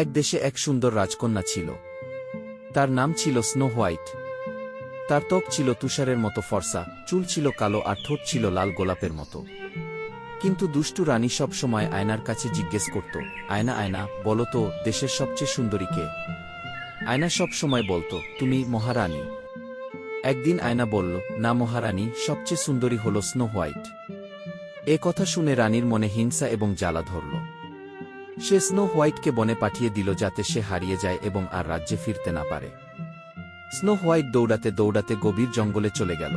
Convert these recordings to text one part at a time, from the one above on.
এক দেশে এক সুন্দর রাজকন্যা ছিল। তার নাম ছিল স্নো হোয়াইট। তার ত্বক ছিল তুষারের মতো ফর্সা, চুল ছিল কালো আর ঠোঁট ছিল লাল গোলাপের মতো। কিন্তু দুষ্টু রানী সব সময় আয়নার কাছে জিজ্ঞেস করত, আয়না আয়না, বলো তো দেশের সবচেয়ে সুন্দরী কে? আয়না সব সময় বলত, তুমি মহারানী। একদিন আয়না বলল, না মহারানী, সবচেয়ে সুন্দরী হল স্নো হোয়াইট। এ কথা শুনে রানীর মনে হিংসা এবং জ্বালা ধরল। সে স্নো হোয়াইটকে বনে পাঠিয়ে দিল যাতে সে হারিয়ে যায় এবং আর রাজ্যে ফিরতে না পারে। স্নো হোয়াইট দৌড়াতে দৌড়াতে গভীর জঙ্গলে চলে গেল।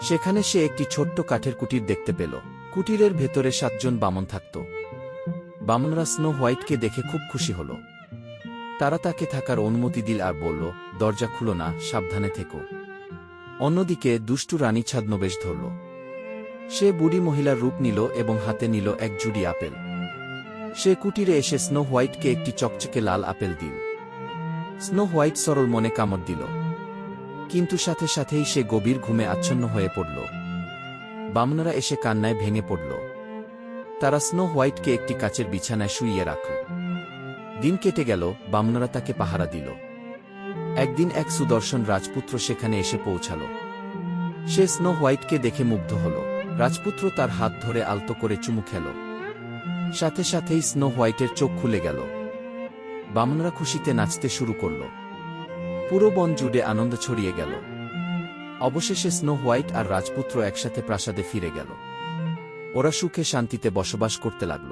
সেখানে সে একটি ছোট্ট কাঠের কুটির দেখতে পেল। কুটিরের ভেতরে 7 জন বামন থাকত। বামনরা স্নো হোয়াইটকে দেখে খুব খুশি হল। তারা তাকে থাকার অনুমতি দিল আর বলল, দরজা খুলো না, সাবধানে থেকো। অন্যদিকে দুষ্টু রানী ছদ্মবেশ ধরল। সে বুড়ি মহিলার রূপ নিল এবং হাতে নিল এক জুড়ি আপেল। সে কুটিরে এসে স্নো হোয়াইটকে একটি চকচকে লাল আপেল দিল। স্নো হোয়াইট সরল মনে কামড় দিল, কিন্তু সাথে সাথেই সে গভীর ঘুমে আচ্ছন্ন হয়ে পড়ল। বামনরা এসে কান্নায় ভেঙে পড়ল। তারা স্নো হোয়াইটকে একটি কাচের বিছানায় শুইয়ে রাখল। দিন কেটে গেল, বামনরা তাকে পাহারা দিল। একদিন এক সুদর্শন রাজপুত্র সেখানে এসে পৌঁছাল। সে স্নো হোয়াইটকে দেখে মুগ্ধ হল। রাজপুত্র তার হাত ধরে আলতো করে চুমু খেল। সাথে সাথেই স্নো হোয়াইটের চোখ খুলে গেল। বামনরা খুশিতে নাচতে শুরু করল। পুরো বন জুড়ে আনন্দ ছড়িয়ে গেল। অবশেষে স্নো হোয়াইট আর রাজপুত্র একসাথে প্রাসাদে ফিরে গেল। ওরা সুখে শান্তিতে বসবাস করতে লাগল।